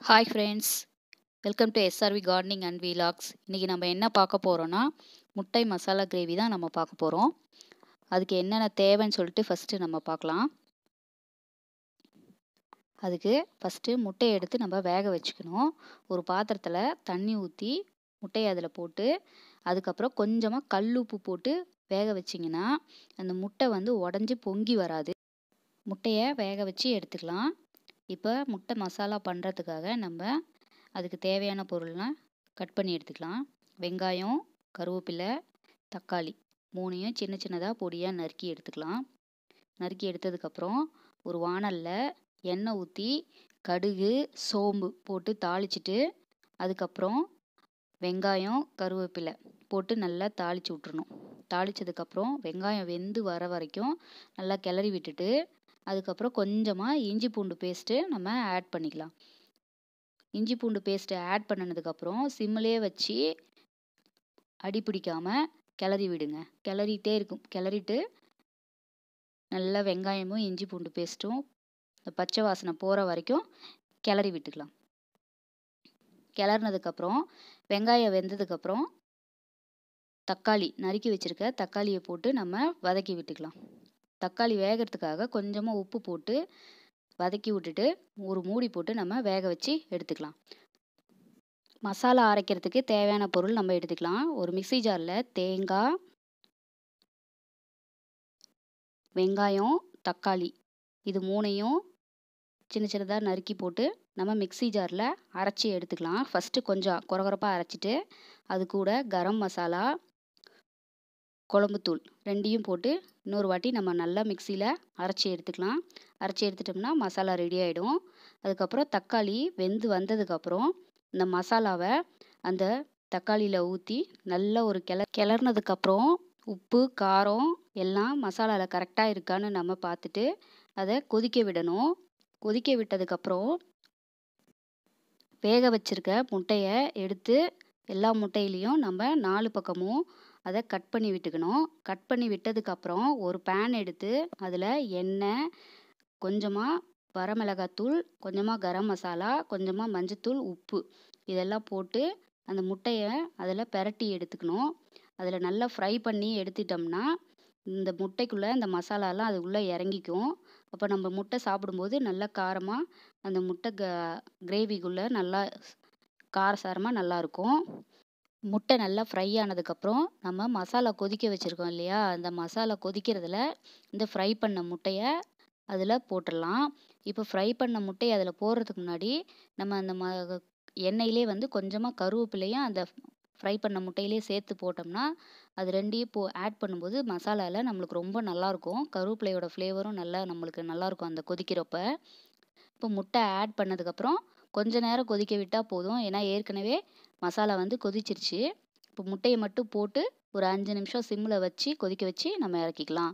Hi friends, welcome to SRV gardening and வீலாக்ஸ். இன்றைக்கி நம்ம என்ன பார்க்க போகிறோன்னா, முட்டை மசாலா கிரேவி தான் நம்ம பார்க்க போகிறோம். அதுக்கு என்னென்ன தேவைன்னு சொல்லிட்டு ஃபஸ்ட்டு நம்ம பார்க்கலாம். அதுக்கு ஃபஸ்ட்டு முட்டையை எடுத்து நம்ம வேக வச்சுக்கணும். ஒரு பாத்திரத்தில் தண்ணி ஊற்றி முட்டையை அதில் போட்டு, அதுக்கப்புறம் கொஞ்சமாக கல்லுப்பு போட்டு வேக வச்சிங்கன்னா அந்த முட்டை வந்து உடஞ்சி பொங்கி வராது. முட்டையை வேக வச்சு எடுத்துக்கலாம். இப்போ முட்டை மசாலா பண்ணுறதுக்காக நம்ம அதுக்கு தேவையான பொருள்லாம் கட் பண்ணி எடுத்துக்கலாம். வெங்காயம், கருவேப்பிலை, தக்காளி மூணையும் சின்ன சின்னதாக பொடியாக நறுக்கி எடுத்துக்கலாம். நறுக்கி எடுத்ததுக்கப்புறம் ஒரு வாணலில் எண்ணெய் ஊற்றி கடுகு, சோம்பு போட்டு தாளிச்சிட்டு, அதுக்கப்புறம் வெங்காயம், கருவேப்பிலை போட்டு நல்லா தாளித்து விட்டுறணும். தாளித்ததுக்கப்புறம் வெங்காயம் வெந்து வர வரைக்கும் நல்லா கிளறி விட்டுட்டு, அதுக்கப்புறம் கொஞ்சமாக இஞ்சி பூண்டு பேஸ்ட்டு நம்ம ஆட் பண்ணிக்கலாம். இஞ்சி பூண்டு பேஸ்ட்டு ஆட் பண்ணினதுக்கப்புறம் சிம்மிலே வச்சு அடி பிடிக்காமல் கிளறி விடுங்க. கிளறிட்டு நல்லா வெங்காயமும் இஞ்சி பூண்டு பேஸ்ட்டும் பச்சை வாசனை போகிற வரைக்கும் கிளறி விட்டுக்கலாம். கிளறினதுக்கப்புறம் வெங்காயம் வெந்ததுக்கப்புறம் தக்காளி நறுக்கி வச்சுருக்க தக்காளியை போட்டு நம்ம வதக்கி விட்டுக்கலாம். தக்காளி வேகிறதுக்காக கொஞ்சமாக உப்பு போட்டு வதக்கி விட்டுட்டு ஒரு மூடி போட்டு நம்ம வேக வச்சு எடுத்துக்கலாம். மசாலா அரைக்கிறதுக்கு தேவையான பொருள் நம்ம எடுத்துக்கலாம். ஒரு மிக்ஸி ஜாரில் தேங்காய், வெங்காயம், தக்காளி இது மூணையும் சின்ன சின்னதாக நறுக்கி போட்டு நம்ம மிக்ஸி ஜாரில் அரைச்சி எடுத்துக்கலாம். ஃபஸ்ட்டு கொஞ்சம் கொரகொரப்பாக அரைச்சிட்டு அது கூட கரம் மசாலா, குழம்புத்தூள் ரெண்டையும் போட்டு இன்னொரு வாட்டி நம்ம நல்லா மிக்சியில் அரைச்சி எடுத்துக்கலாம். அரைச்சி எடுத்துட்டோம்னா மசாலா ரெடி ஆகிடும். அதுக்கப்புறம் தக்காளி வெந்து வந்ததுக்கப்புறம் இந்த மசாலாவை அந்த தக்காளியில் ஊற்றி நல்லா ஒரு கிளறினதுக்கப்புறம் உப்பு, காரம் எல்லாம் மசாலாவில் கரெக்டாக இருக்கான்னு நம்ம பார்த்துட்டு அதை கொதிக்க விடணும். கொதிக்க விட்டதுக்கப்புறம் வேக வச்சுருக்க முட்டையை எடுத்து எல்லா முட்டையிலையும் நம்ம 4 பக்கமும் அதை கட் பண்ணி விட்டுக்கணும். கட் பண்ணி விட்டதுக்கப்புறம் ஒரு பேன் எடுத்து அதில் எண்ணெய், கொஞ்சமாக வரமிளகாத்தூள், கொஞ்சமாக கரம் மசாலா, கொஞ்சமாக மஞ்சத்தூள், உப்பு இதெல்லாம் போட்டு அந்த முட்டையை அதில் பிரட்டி எடுத்துக்கணும். அதில் நல்லா ஃப்ரை பண்ணி எடுத்துட்டோம்னா இந்த முட்டைக்குள்ளே இந்த மசாலாலாம் அது உள்ளே இறங்கிக்கும். அப்போ நம்ம முட்டை சாப்பிடும்போது நல்லா காரமாக அந்த முட்டை கிரேவிக்குள்ளே நல்லா காரசாரமாக நல்லாயிருக்கும். முட்டை நல்லா ஃப்ரை ஆனதுக்கப்புறம் நம்ம மசாலா கொதிக்க வச்சுருக்கோம் இல்லையா, அந்த மசாலா கொதிக்கிறதுல இந்த ஃப்ரை பண்ண முட்டையை அதில் போட்டுடலாம். இப்போ ஃப்ரை பண்ண முட்டையை அதில் போடுறதுக்கு முன்னாடி நம்ம அந்த எண்ணெயிலே வந்து கொஞ்சமாக கருவேப்பிலையும் அந்த ஃப்ரை பண்ண முட்டையிலே சேர்த்து போட்டோம்னா அது ரெண்டையும் ஆட் பண்ணும்போது மசாலாவில் நம்மளுக்கு ரொம்ப நல்லாயிருக்கும். கருவேப்பிலையோட ஃப்ளேவரும் நல்லா நம்மளுக்கு நல்லாயிருக்கும் அந்த கொதிக்கிறப்ப. இப்போ முட்டை ஆட் பண்ணதுக்கப்புறம் கொஞ்ச நேரம் கொதிக்க விட்டால் போதும். ஏன்னா ஏற்கனவே மசாலா வந்து கொதிச்சிருச்சு. இப்போ முட்டையை மட்டும் போட்டு ஒரு 5 நிமிஷம் சிம்மில் வச்சு கொதிக்க வச்சு நம்ம இறக்கிக்கலாம்.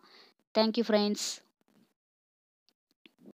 Thank you friends.